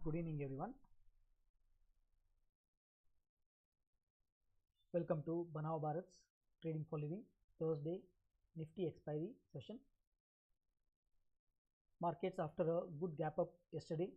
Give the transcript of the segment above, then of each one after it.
Good evening, everyone. Welcome to Banao Bharat's Trading for Living Thursday Nifty expiry session. Markets after a good gap up yesterday.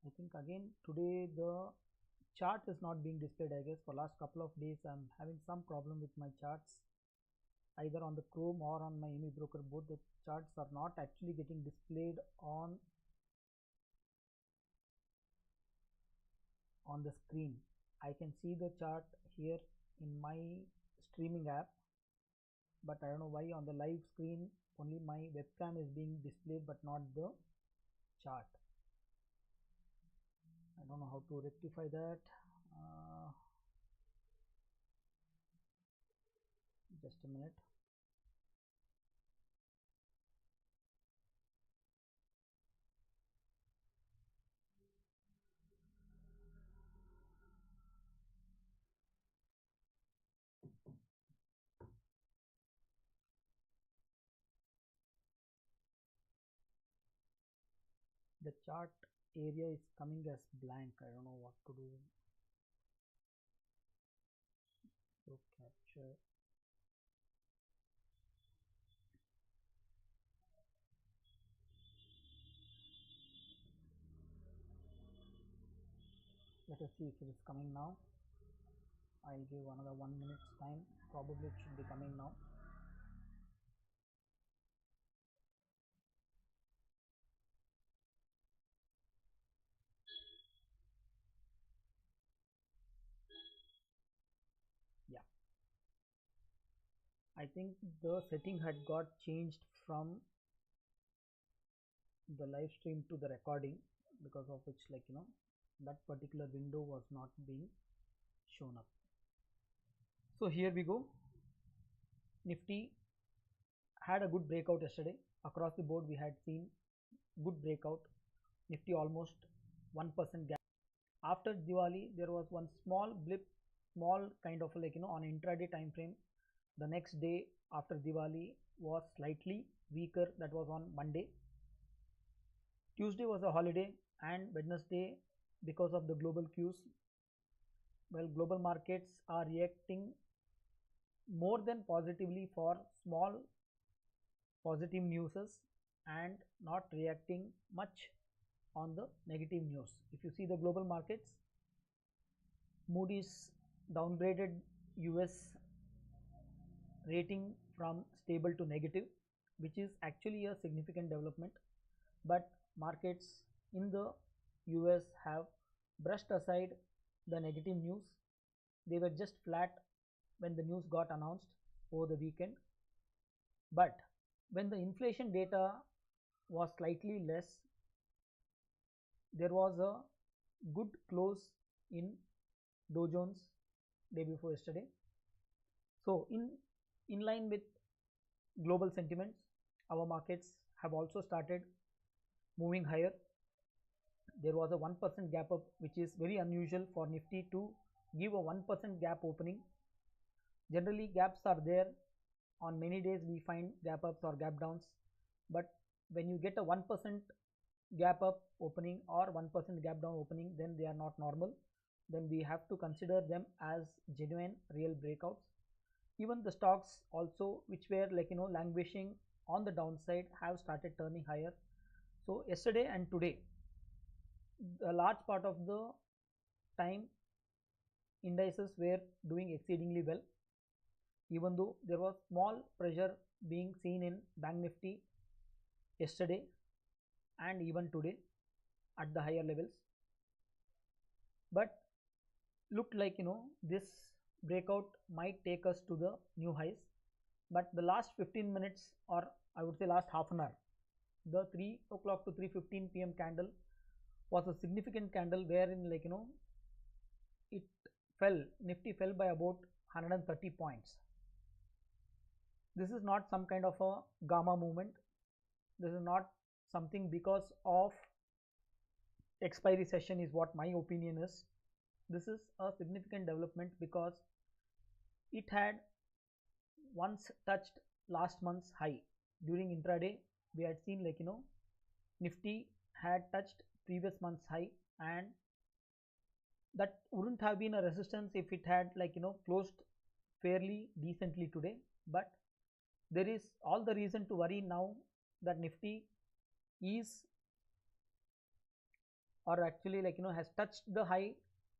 I think again today the chart is not being displayed. I guess for last couple of days I'm having some problem with my charts, either on the Chrome or on my ME broker. Both the charts are not actually getting displayed on the screen. I can see the chart here in my streaming app, but I don't know why on the live screen only my webcam is being displayed but not the chart. I don't know how to rectify that. Just a minute. The chart area is coming as blank. I don't know what to do. So capture. Let us see if it is coming now. I'll give another 1 minute's time. Probably it should be coming now. Yeah, I think the setting had got changed from the live stream to the recording, because of which that particular window was not being shown up. So here we go. Nifty had a good breakout yesterday. Across the board we had seen good breakout. Nifty almost 1% gap. After Diwali there was one small blip, small kind of on intraday time frame. The next day after Diwali was slightly weaker. That was on Monday. Tuesday was a holiday, and Wednesday, because of the global cues, well, global markets are reacting more than positively for small positive newses and not reacting much on the negative news. If you see the global markets, Moody's downgraded US rating from stable to negative, which is actually a significant development, but markets in the US have brushed aside the negative news. They were just flat when the news got announced over the weekend, but when the inflation data was slightly less, there was a good close in Dow Jones day before yesterday. So in line with global sentiments, our markets have also started moving higher. There was a 1% gap up, which is very unusual for Nifty to give a 1% gap opening. Generally gaps are there on many days. We find gap ups or gap downs, but when you get a 1% gap up opening or 1% gap down opening, then they are not normal. Then we have to consider them as genuine real breakouts. Even the stocks also, which were languishing on the downside, have started turning higher. So yesterday and today, a large part of the time indices were doing exceedingly well, even though there was small pressure being seen in Bank Nifty yesterday and even today at the higher levels. But looked like this breakout might take us to the new highs, but the last 15 minutes, or I would say last half an hour, the 3 o'clock to 3:15 p.m. candle was a significant candle wherein it fell, Nifty fell by about 130 points. This is not some kind of a gamma movement. This is not something because of expiry session, is what my opinion is. This is a significant development because it had once touched last month's high. During intraday we had seen Nifty had touched previous month's high, and that wouldn't have been a resistance if it had closed fairly decently today. But there is all the reason to worry now that Nifty is, or actually has touched the high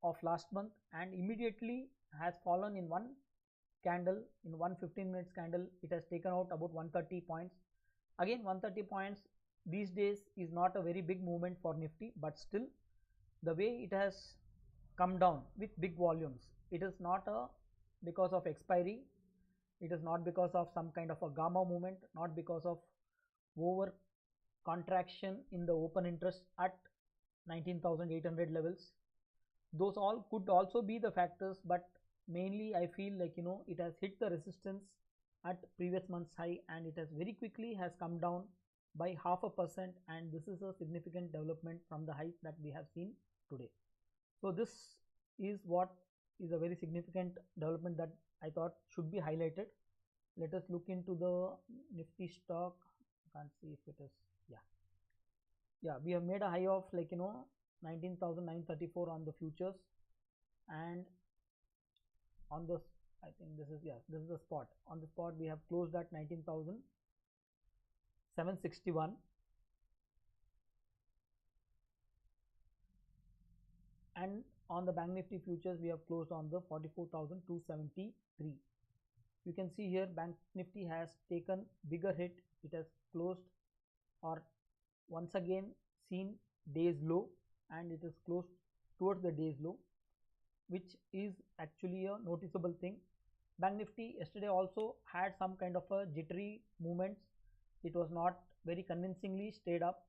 of last month and immediately has fallen in one candle. In one 15 minutes candle, it has taken out about 130 points. Again, 130 points these days is not a very big movement for Nifty, but still the way it has come down with big volumes, it is not because of expiry, it is not because of some kind of a gamma movement, not because of over contraction in the open interest at 19,800 levels. Those all could also be the factors, but mainly I feel it has hit the resistance at previous month's high, and it has very quickly has come down by 0.5%, and this is a significant development from the highs that we have seen today. So this is what is a very significant development that I thought should be highlighted. Let us look into the Nifty stock. I can't see if it is, yeah, we have made a high of 19,934 on the futures, and on the, I think this is, this is the spot. On the spot we have closed at 19,761, and on the Bank Nifty futures we have closed on the 44,273. You can see here Bank Nifty has taken bigger hit. It has closed, or once again seen day's low, and it is closed towards the day's low, which is actually a noticeable thing. Bank Nifty yesterday also had some kind of a jittery movements. It was not very convincingly stayed up,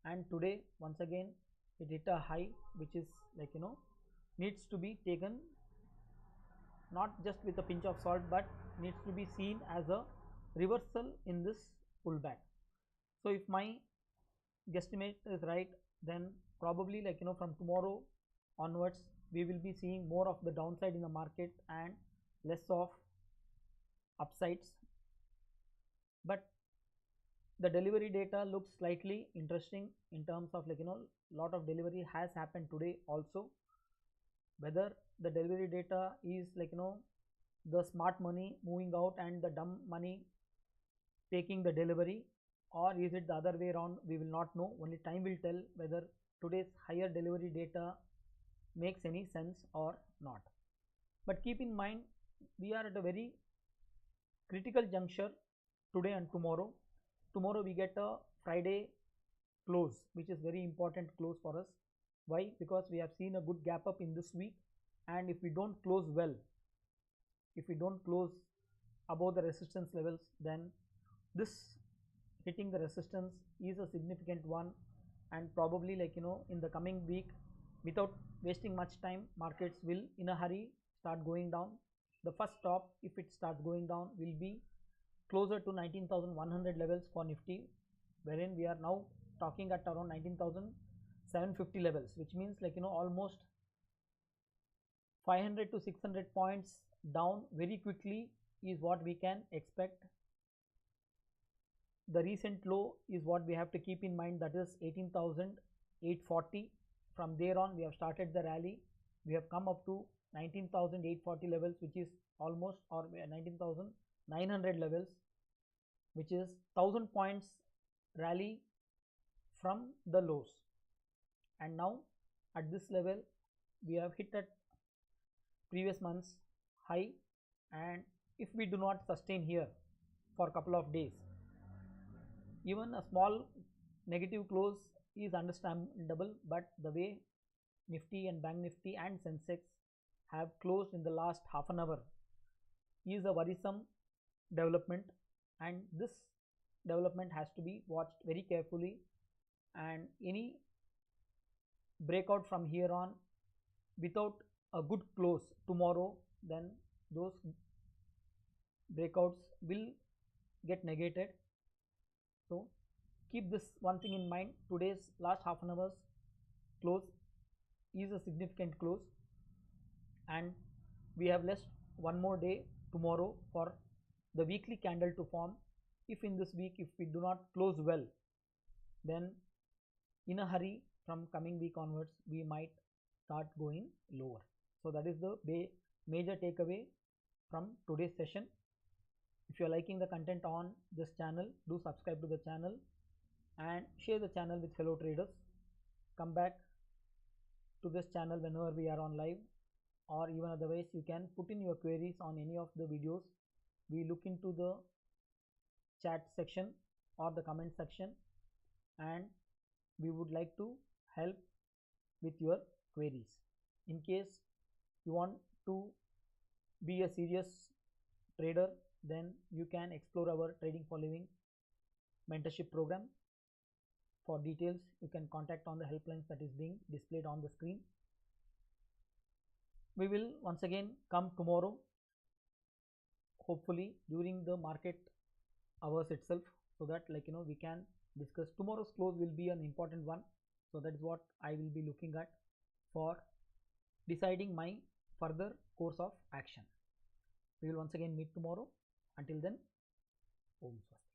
and today once again it hit a high, which is needs to be taken not just with a pinch of salt, but needs to be seen as a reversal in this pullback. So if my guesstimate is right, then probably from tomorrow onwards we will be seeing more of the downside in the market and less of upsides. But the delivery data looks slightly interesting in terms of lot of delivery has happened today also. Whether the delivery data is the smart money moving out and the dumb money taking the delivery, or is it the other way around, we will not know. Only time will tell whether today's higher delivery data makes any sense or not. But keep in mind, we are at a very critical juncture today and tomorrow. Tomorrow we get a Friday close, which is very important close for us. Why? Because we have seen a good gap up in this week, and if we don't close well, if we don't close above the resistance levels, then this hitting the resistance is a significant one, and probably in the coming week, without wasting much time, markets will in a hurry start going down. The first stop, if it starts going down, will be closer to 19,100 levels for Nifty, wherein we are now talking at around 19,750 levels, which means almost 500 to 600 points down very quickly is what we can expect. The recent low is what we have to keep in mind, that is 18,840. From there on we have started the rally. We have come up to 19,840 levels, which is almost, or 19,900 levels, which is 1000 points rally from the lows. And now at this level we have hit at previous month's high, and if we do not sustain here for a couple of days, even a small negative close is understandable. But the way Nifty and Bank Nifty and Sensex have closed in the last half an hour is a worrisome development, and this development has to be watched very carefully. And any breakout from here on without a good close tomorrow, then those breakouts will get negated. So keep this one thing in mind, today's last half an hour's close is a significant close, and we have left one more day tomorrow for the weekly candle to form. If in this week, if we do not close well, then in a hurry from coming week onwards we might start going lower. So that is the major takeaway from today's session. If you are liking the content on this channel, do subscribe to the channel and share the channel with fellow traders. Come back to this channel whenever we are on live, or even otherwise you can put in your queries on any of the videos. We look into the chat section or the comment section, and we would like to help with your queries. In case you want to be a serious trader, then you can explore our Trading for Living mentorship program. For details you can contact on the helplines that is being displayed on the screen. We will once again come tomorrow, hopefully during the market hours itself, so that we can discuss. Tomorrow's close will be an important one, so that is what I will be looking at for deciding my further course of action. We will once again meet tomorrow. Until then, Om Swasti.